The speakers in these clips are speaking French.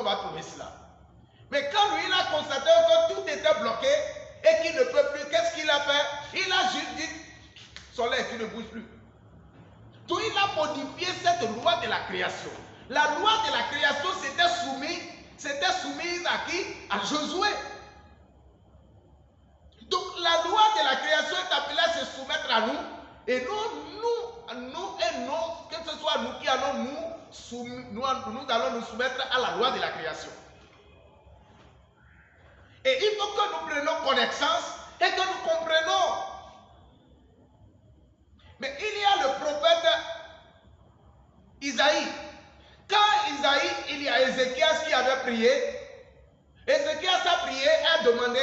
va trouver cela. Mais quand lui, il a constaté que tout était bloqué et qu'il ne peut plus, qu'est-ce qu'il a fait? Il a juste dit, soleil, tu ne bouges plus. Donc il a modifié cette loi de la création. La loi de la création s'était soumise à qui? À Josué. Donc la loi de la création est appelée à se soumettre à nous. Et nous, que ce soit nous qui allons nous allons nous soumettre à la loi de la création. Et il faut que nous prenions connaissance et que nous comprenions. Mais il y a le prophète Isaïe. Quand Isaïe, il y a Ézéchias qui avait prié. Ézéchias a prié, a demandé,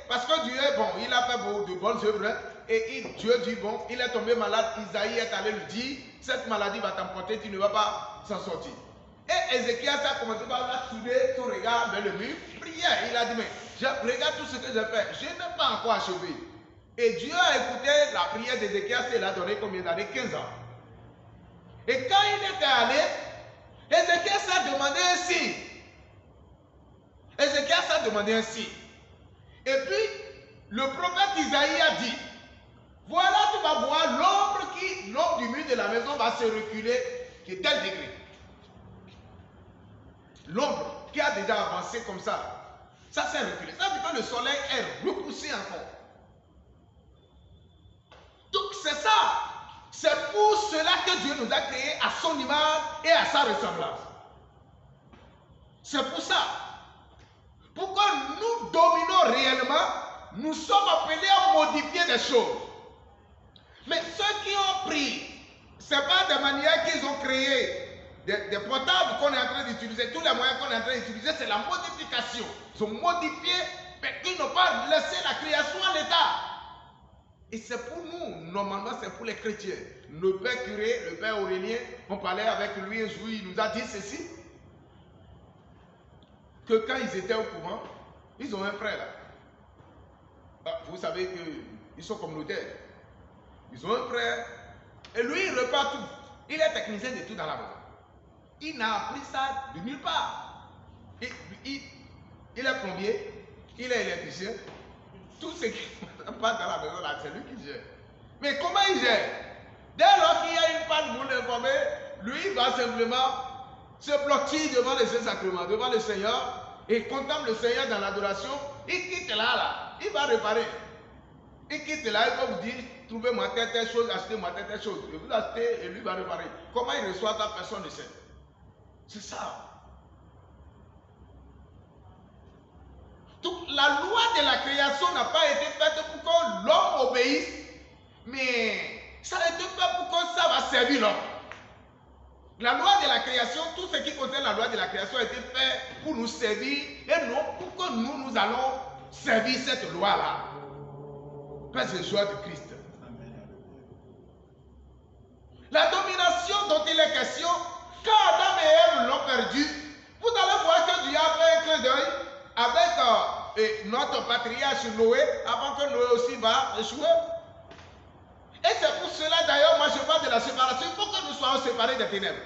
parce que Dieu est bon, il a fait de bonnes œuvres. Et Dieu dit, bon, il est tombé malade. Isaïe est allé lui dire, cette maladie va t'emporter, tu ne vas pas s'en sortir. Et Ézéchias a commencé par souder son regard vers le mur. Prière, il a dit, mais regarde tout ce que j'ai fait, je n'ai pas encore achevé. Et Dieu a écouté la prière d'Ézéchias et l'a donné combien d'années? 15 ans. Et quand il était allé, Ézéchias a demandé ainsi. Ézéchias a demandé ainsi. Et puis, le prophète Isaïe a dit, voilà, tu vas voir l'ombre du mur de la maison va se reculer de tel degré. L'ombre qui a déjà avancé comme ça s'est reculé. Ça veut dire que le soleil est repoussé encore. Donc c'est ça. C'est pour cela que Dieu nous a créés à son image et à sa ressemblance. C'est pour ça. Pour que nous dominons réellement, nous sommes appelés à modifier des choses. Mais ceux qui ont pris, ce n'est pas de manière qu'ils ont créé des portables qu'on est en train d'utiliser, tous les moyens qu'on est en train d'utiliser, c'est la modification. Ils ont modifié, mais ils n'ont pas laissé la création à l'état. Et c'est pour nous, normalement c'est pour les chrétiens. Le père curé, le père Aurélien, on parlait avec lui un jour, il nous a dit ceci, que quand ils étaient au couvent, ils ont un frère là. Vous savez qu'ils sont communautaires. Ils ont un frère, et lui il repart tout. Il est technicien de tout dans la maison. Il n'a appris ça de nulle part. Il est plombier, il est électricien. Tout ce qui passe dans la maison là, c'est lui qui gère. Mais comment il gère? Dès lors qu'il y a une panne, vous l'informez, lui il va simplement se bloquer devant les Saint-Sacrements, devant le Seigneur, et contemple le Seigneur dans l'adoration. Il quitte là, il va réparer. Il quitte là, il va vous dire, trouvez-moi telle chose, achetez-moi telle chose. Et vous achetez et lui va réparer. Comment il reçoit ça, personne ne sait. C'est ça. Donc la loi de la création n'a pas été faite pour que l'homme obéisse, mais ça a été fait pour que ça va servir l'homme. La loi de la création, tout ce qui concerne la loi de la création a été fait pour nous servir et non pour que nous allons servir cette loi-là. Parce que c'est le choix de Christ. La domination dont il est question, quand Adam et Ève l'ont perdu, vous allez voir que Dieu a fait un clin d'œil avec notre patriarche Noé, avant que Noé aussi va échouer. Et c'est pour cela d'ailleurs, moi je parle de la séparation. Il faut que nous soyons séparés des ténèbres.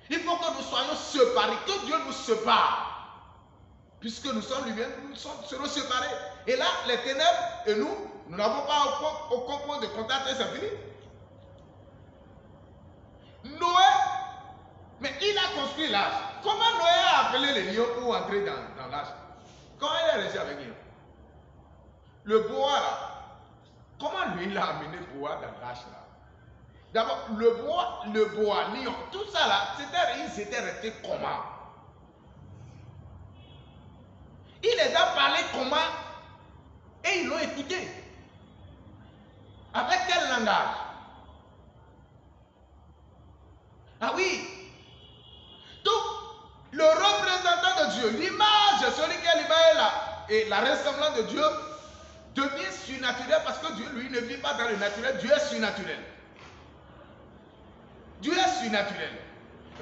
Il faut que nous soyons séparés, que Dieu nous sépare. Puisque nous sommes lui-même, nous serons séparés. Et là, les ténèbres et nous n'avons pas aucun point de contact et c'est fini. Noé, mais il a construit l'arche. Comment Noé a appelé les lions pour entrer dans l'arche? Quand il est resté avec lui, le bois là, comment lui il a amené le bois dans l'arche là? D'abord, le bois, lion, tout ça là, ils étaient restés comment? Il les a parlé comment? Et ils l'ont écouté. Avec quel langage? Ah oui. Donc, le représentant de Dieu, l'image, celui qui a l'image là, et la ressemblance de Dieu devient surnaturel parce que Dieu, lui, ne vit pas dans le naturel. Dieu est surnaturel. Dieu est surnaturel.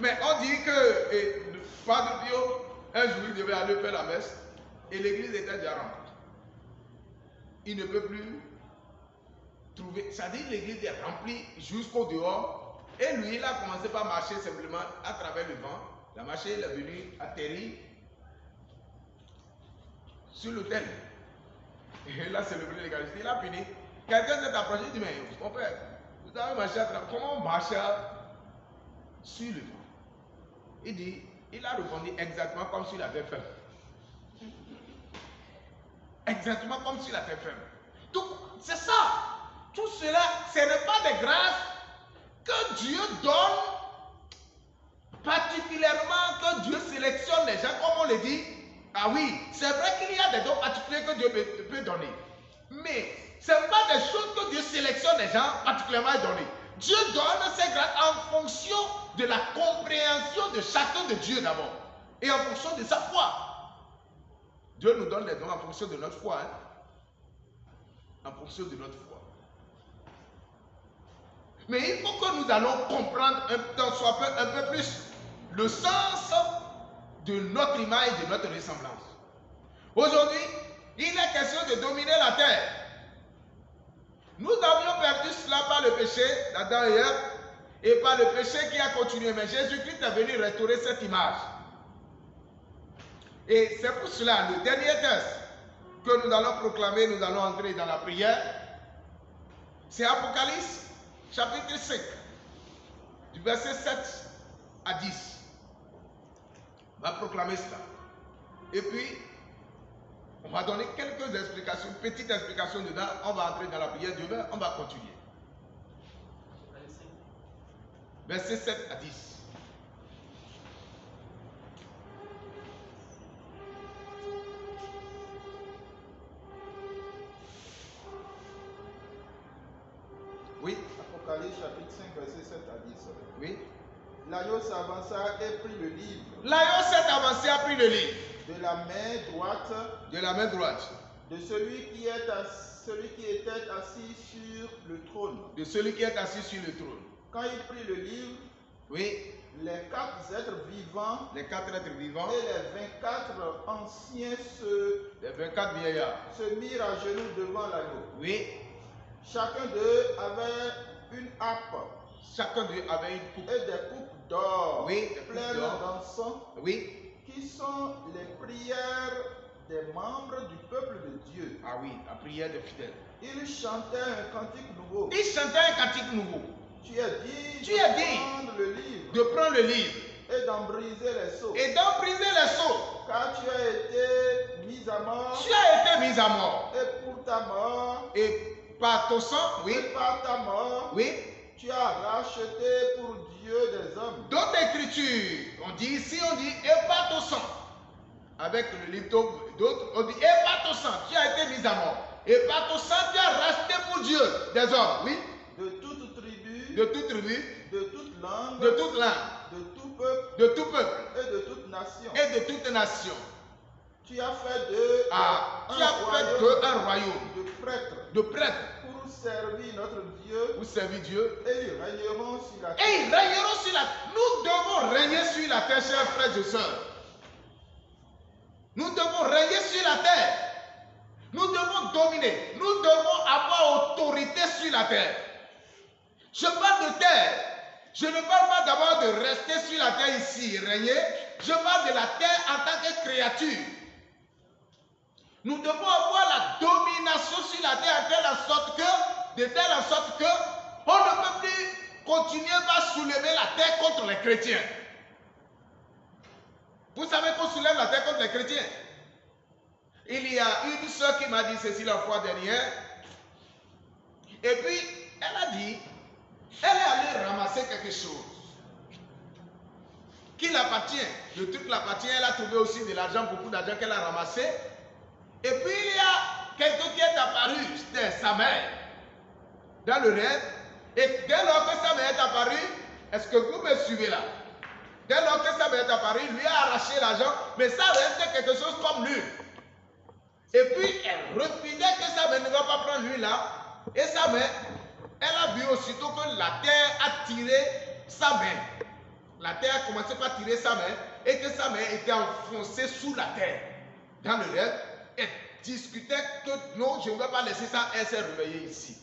Mais on dit que le Padre Pio, un jour, il devait aller faire la messe et l'église était déjà remplie. Il ne peut plus trouver. Ça dit l'église est remplie jusqu'au dehors. Et lui, il a commencé par marcher simplement à travers le vent. La marché, il est venu atterrir sur l'autel. Et là, c'est le blé l'Eucharistie. Il a fini. Quelqu'un s'est approché, il dit, mais mon père, vous avez marché à travers. Comment on marche sur le vent? Il dit, il a répondu exactement comme sur la terre ferme. Exactement comme sur la terre ferme. Donc, c'est ça. Tout cela, ce n'est pas des grâces que Dieu donne, particulièrement que Dieu sélectionne les gens, comme on le dit. Ah oui, c'est vrai qu'il y a des dons particuliers que Dieu peut donner. Mais ce n'est pas des choses que Dieu sélectionne les gens particulièrement à donner. Dieu donne ses grâces en fonction de la compréhension de chacun de Dieu d'abord. Et en fonction de sa foi. Dieu nous donne les dons en fonction de notre foi. En fonction de notre foi. Mais il faut que nous allons comprendre un peu plus le sens de notre image et de notre ressemblance. Aujourd'hui, il est question de dominer la terre. Nous avions perdu cela par le péché d'Adam et Ève et par le péché qui a continué. Mais Jésus-Christ est venu restaurer cette image. Et c'est pour cela, le dernier texte que nous allons proclamer, nous allons entrer dans la prière, c'est Apocalypse, chapitre 5, du verset 7 à 10. On va proclamer cela. Et puis, on va donner quelques explications, petites explications dedans. On va entrer dans la prière. Demain, on va continuer. Verset 7 à 10. Oui. Apocalypse chapitre 5, verset 7 à 10. Oui. L'agneau s'avança et prit le livre. L'agneau s'est avancé et pris le livre. De la main droite. De la main droite. De celui qui était assis sur le trône. De celui qui est assis sur le trône. Quand il prit le livre, oui, les 4 êtres vivants, les 4 êtres vivants et les 24 anciens les 24 vieillards se mirent à genoux devant l'agneau. Oui. Chacun d'eux avait une harpe. Chacun d'eux avait une coupe. Et des coupes d'or, oui, pleines d'encens, oui, qui sont les prières des membres du peuple de Dieu. Ah oui, la prière des fidèles. Ils chantaient un cantique nouveau. Ils chantaient un cantique nouveau. Tu es dit prendre le livre. De prendre le livre. Et d'en briser les sceaux. Et d'en briser les sceaux. Car tu as été mis à mort. Tu as été mis à mort. Et pour ta mort. Et par ton sang, oui. Et par ta mort. Oui. Tu as racheté pour Dieu des hommes. D'autres écritures, on dit ici, on dit, et par ton sang. Avec le livre d'autres, on dit, et par ton sang, tu as été mis à mort. Et par ton sang, tu as racheté pour Dieu des hommes, oui. De toute tribu. De toute tribu. De toute langue. De toute langue. De tout peuple. De tout peuple. Et de toute nation. Et de toute nation. Tu as fait d'eux un royaume. De prêtres. De prêtres. Pour servir notre Dieu. Pour servir Dieu. Et ils régneront sur la terre. Et ils régneront sur la terre. Nous devons régner sur la terre, chers frères et sœurs. Nous devons régner sur la terre. Nous devons dominer. Nous devons avoir autorité sur la terre. Je parle de terre. Je ne parle pas d'abord de rester sur la terre ici, régner. Je parle de la terre en tant que créature. Nous devons avoir la domination sur la terre de telle sorte que on ne peut plus continuer à soulever la terre contre les chrétiens. Vous savez qu'on soulève la terre contre les chrétiens. Il y a une soeur qui m'a dit ceci la fois dernière. Et puis, elle a dit, elle est allée ramasser quelque chose qui l'appartient. Le truc l'appartient. Elle a trouvé aussi de l'argent, beaucoup d'argent qu'elle a ramassé. Et puis, il y a quelqu'un qui est apparu, c'était sa mère, dans le rêve. Et dès lors que sa mère est apparue, est-ce que vous me suivez là? Dès lors que sa mère est apparue, il lui a arraché l'argent, mais ça restait quelque chose comme lui. Et puis, elle refusait que sa mère ne va pas prendre lui là. Et sa mère, elle a vu aussitôt que la terre a tiré sa main. La terre a commencé par tirer sa main et que sa main était enfoncée sous la terre. Dans le rêve, elle discutait que non, je ne vais pas laisser ça. Elle s'est réveillée ici.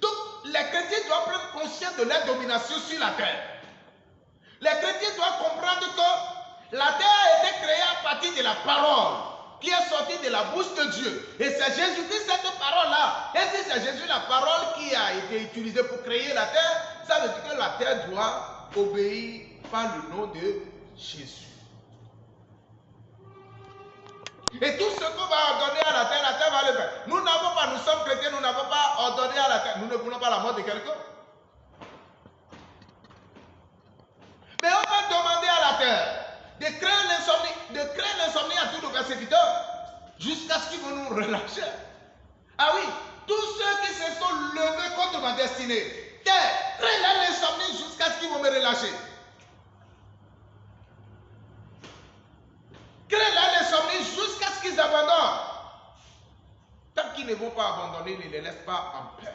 Donc, les chrétiens doivent prendre conscience de leur domination sur la terre. Les chrétiens doivent comprendre que la terre de la parole qui est sortie de la bouche de Dieu. Et c'est Jésus-Christ, cette parole-là. Et si c'est Jésus, la parole qui a été utilisée pour créer la terre, ça veut dire que la terre doit obéir par le nom de Jésus. Et tout ce qu'on va ordonner à la terre va le faire. Nous n'avons pas, nous sommes chrétiens, nous n'avons pas ordonné à la terre. Nous ne voulons pas la mort de quelqu'un. Mais on va demander à la terre de créer l'insomnie à tous nos persécuteurs jusqu'à ce qu'ils vont nous relâcher. Ah oui, tous ceux qui se sont levés contre ma destinée, terre, crée l'insomnie jusqu'à ce qu'ils vont me relâcher. Crée l'insomnie jusqu'à ce qu'ils abandonnent. Tant qu'ils ne vont pas abandonner, ne les laisse pas en paix.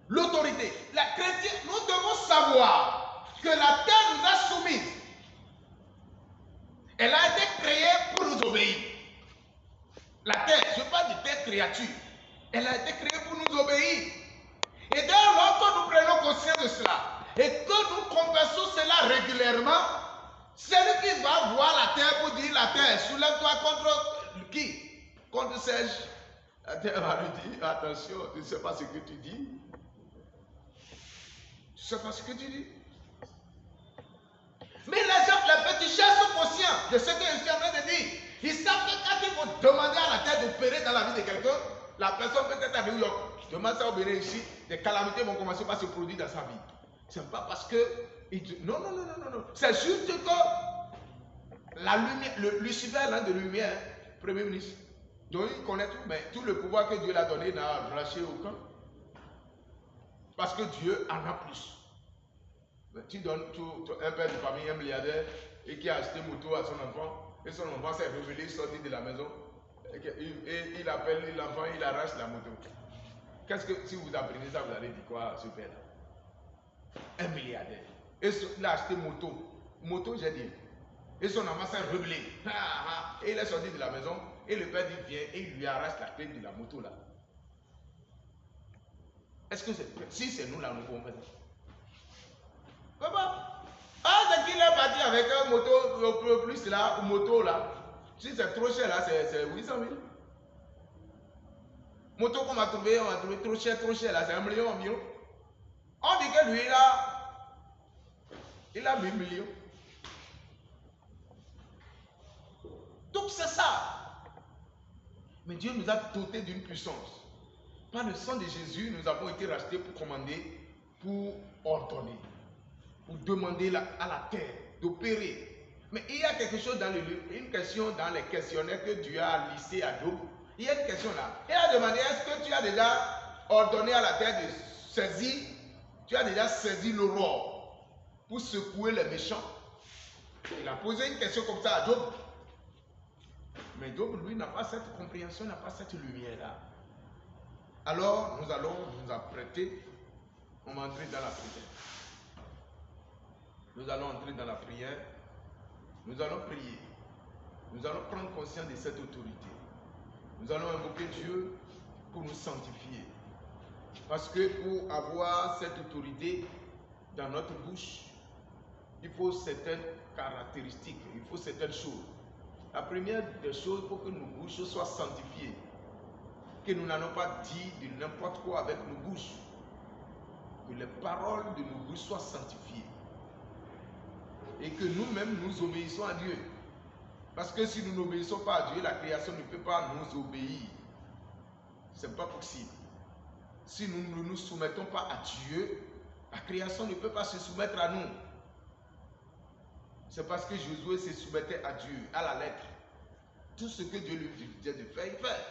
L'autorité, la chrétienne, nous devons savoir que la terre nous a soumises. Elle a été créée pour nous obéir. La terre, je parle de terre créature, elle a été créée pour nous obéir. Et dès lors que nous prenons conscience de cela et que nous confessons cela régulièrement, celui qui va voir la terre pour dire la terre, soulève-toi contre qui? Contre Serge. La terre va lui dire, attention, tu ne sais pas ce que tu dis. Tu ne sais pas ce que tu dis. Mais les gens, les petits chers sont conscients de ce que je suis en train de dire. Ils savent que quand ils vont demander à la terre d'opérer dans la vie de quelqu'un, la personne peut être à New York. Demande ça au Bénin ici, des calamités vont commencer par se produire dans sa vie. Ce n'est pas parce que... Non. C'est juste que la lumière, le Lucifer, l'un de lumière, Premier ministre, donc il connaît tout, mais tout le pouvoir que Dieu l'a donné n'a relâché aucun. Parce que Dieu en a plus. Mais tu donnes un père de famille, un milliardaire, et qui a acheté une moto à son enfant, et son enfant s'est révélé, sorti de la maison, et il appelle l'enfant, il arrache la moto. Qu'est-ce que, si vous apprenez ça, vous allez dire quoi à ce père-là? Un milliardaire. Et il a acheté moto, j'ai dit. Et son enfant s'est révélé. Et il est sorti de la maison, et le père dit, viens, et il lui arrache la clé de la moto là. Est-ce que c'est... Si c'est nous là, nous pouvons faire ça. Papa, c'est qu'il est parti avec un moto plus là, ou moto là. Si c'est trop cher là, c'est 800 000. Moto qu'on m'a trouvé, on a trouvé trop cher là, c'est 1 million, 1 million. On dit que lui il a 8 millions. Donc c'est ça. Mais Dieu nous a dotés d'une puissance. Par le sang de Jésus, nous avons été rachetés pour commander, pour ordonner, pour demander à la terre d'opérer. Mais il y a quelque chose dans une question dans les questionnaires que Dieu a lissé à Job. Il y a une question là. Il a demandé, est-ce que tu as déjà ordonné à la terre de saisir, tu as déjà saisi l'aurore pour secouer les méchants? Il a posé une question comme ça à Job. Mais Job, lui, n'a pas cette compréhension, n'a pas cette lumière-là. Alors, nous allons nous apprêter, on va entrer dans la prière. Nous allons entrer dans la prière, nous allons prier, nous allons prendre conscience de cette autorité. Nous allons invoquer Dieu pour nous sanctifier. Parce que pour avoir cette autorité dans notre bouche, il faut certaines caractéristiques, il faut certaines choses. La première des choses, il faut que nos bouches soient sanctifiées. Que nous n'allons pas dire de n'importe quoi avec nos bouches. Que les paroles de nos bouches soient sanctifiées. Et que nous-mêmes nous obéissons à Dieu. Parce que si nous n'obéissons pas à Dieu, la création ne peut pas nous obéir. Ce n'est pas possible. Si nous ne nous soumettons pas à Dieu, la création ne peut pas se soumettre à nous. C'est parce que Josué se soumettait à Dieu, à la lettre. Tout ce que Dieu lui disait de faire, il fait.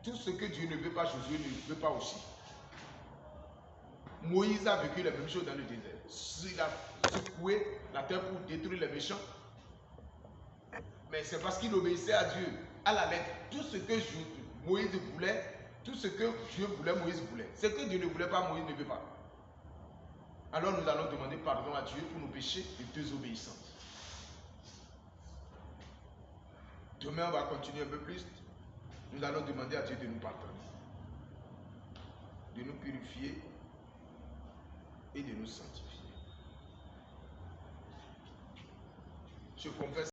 Tout ce que Dieu ne veut pas, Josué ne veut pas aussi. Moïse a vécu la même chose dans le désert. Il a secoué la terre pour détruire les méchants. Mais c'est parce qu'il obéissait à Dieu, à la lettre. Tout ce que Moïse voulait, tout ce que Dieu voulait, Moïse voulait. Ce que Dieu ne voulait pas, Moïse ne veut pas. Alors nous allons demander pardon à Dieu pour nos péchés de désobéissance. Demain, on va continuer un peu plus. Nous allons demander à Dieu de nous pardonner, de nous purifier et de nous sanctifier. Je confesse.